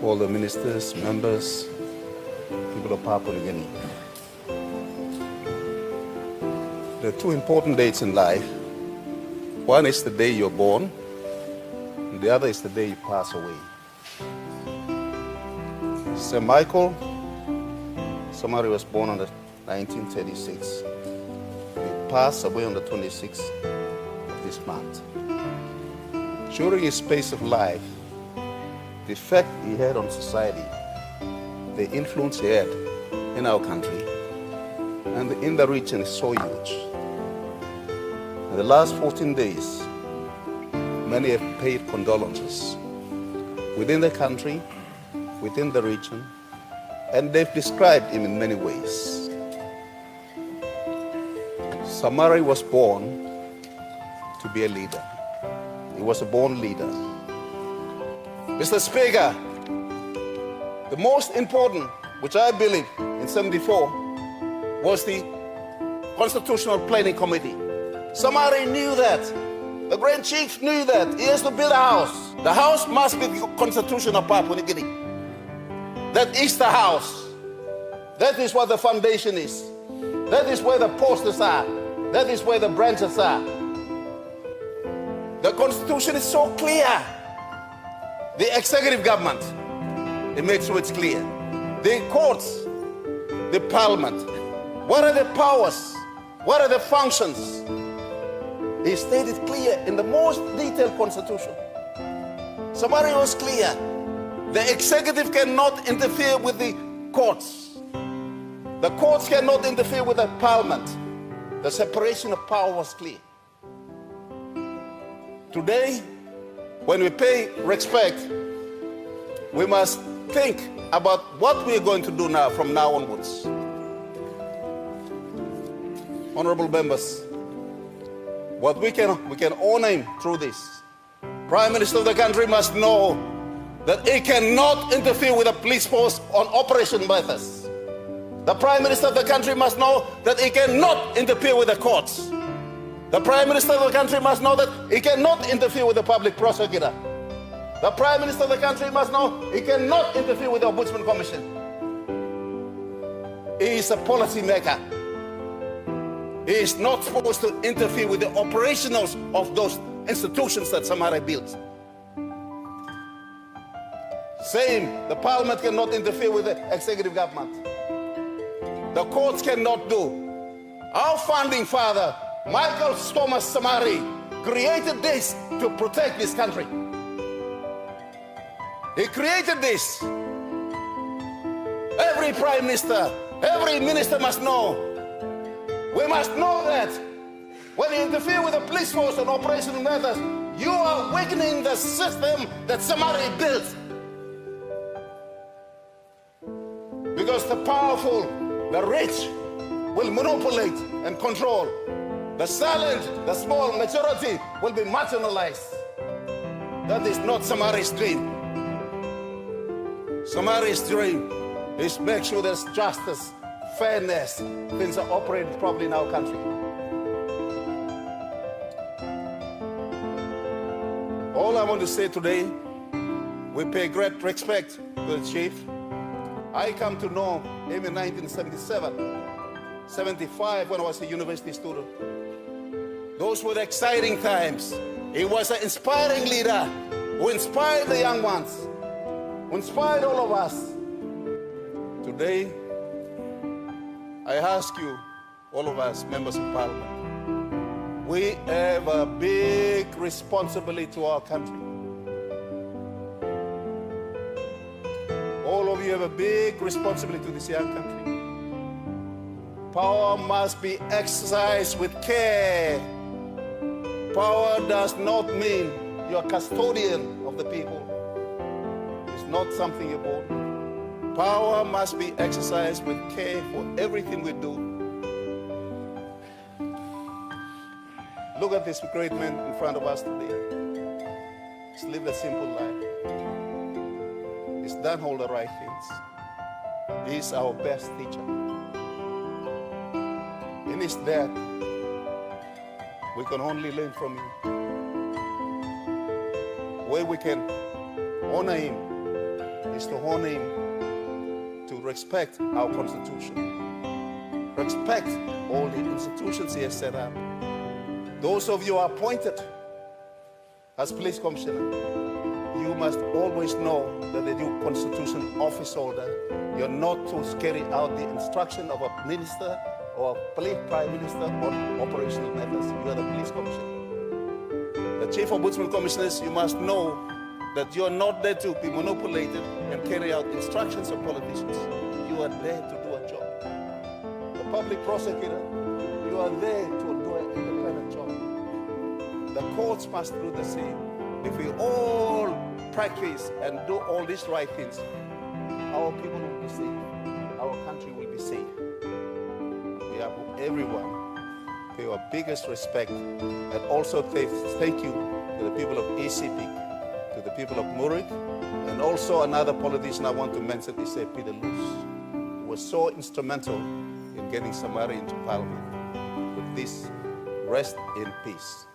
all the ministers, members, people of Papua New Guinea. There are two important dates in life. One is the day you're born, and the other is the day you pass away. Sir Michael Samari was born on 1936. He passed away on the 26th of this month. During his space of life, the effect he had on society, the influence he had in our country, and in the region is so huge. In the last 14 days, many have paid condolences within the country, within the region, and they've described him in many ways. Samari was born to be a leader. He was a born leader. Mr. Speaker, the most important, which I believe in 74, was the Constitutional Planning Committee. Samari knew that. The Grand Chief knew that. He has to build a house. The house must be the Constitution of Papua New Guinea. That is the house. That is what the foundation is. That is where the posters are. That is where the branches are. The Constitution is so clear. The executive government, it makes sure it's clear. The courts, the parliament, what are the powers? What are the functions? He stated clear in the most detailed constitution. Samari was clear. The executive cannot interfere with the courts. The courts cannot interfere with the parliament. The separation of power was clear. Today, when we pay respect, we must think about what we are going to do now, from now onwards. Honorable members, what we can honor him through this. Prime Minister of the country must know that he cannot interfere with the police force on operation methods. The Prime Minister of the country must know that he cannot interfere with the courts. The Prime Minister of the country must know that he cannot interfere with the public prosecutor. The Prime Minister of the country must know he cannot interfere with the Ombudsman Commission. He is a policy maker. He is not supposed to interfere with the operationals of those institutions that Samari built. Same, the Parliament cannot interfere with the executive government. The courts cannot do. Our founding father, Michael Thomas Samari, created this to protect this country. He created this. Every prime minister, every minister must know. We must know that when you interfere with the police force on operational matters, you are weakening the system that Samari built. Because the powerful, the rich, will monopolize and control. The silent, the small majority will be marginalized. That is not Samari's dream. Samari's dream is make sure there's justice, fairness, things are operated properly in our country. All I want to say today, we pay great respect to the chief. I come to know him in 1977, 75 when I was a university student. Those were the exciting times. He was an inspiring leader who inspired the young ones, who inspired all of us. Today, I ask you, all of us, members of parliament, we have a big responsibility to our country. All of you have a big responsibility to this young country. Power must be exercised with care. Power does not mean you're a custodian of the people. It's not something you bought. Power must be exercised with care for everything we do. Look at this great man in front of us today. He's lived a simple life. He's done all the right things. He's our best teacher. In his death, we can only learn from him. Where we can honor him is to hone him to respect our Constitution, respect all the institutions he has set up. Those of you who are appointed as police commissioner, you must always know that the new Constitution office holder, you're not to carry out the instruction of a minister or a police prime minister on operational matters. You are the police commissioner. The chief ombudsman commissioners, you must know that you are not there to be manipulated and carry out instructions of politicians. You are there to do a job. The public prosecutor, you are there to do an independent job. The courts must do the same. If we all practice and do all these right things, our people will be safe. Our country will be safe. We have everyone pay our biggest respect, and also thank you to the people of ECP, to the people of Murik, and also another politician I want to mention is Peter Luce, who was so instrumental in getting Samari into Parliament. With this, rest in peace.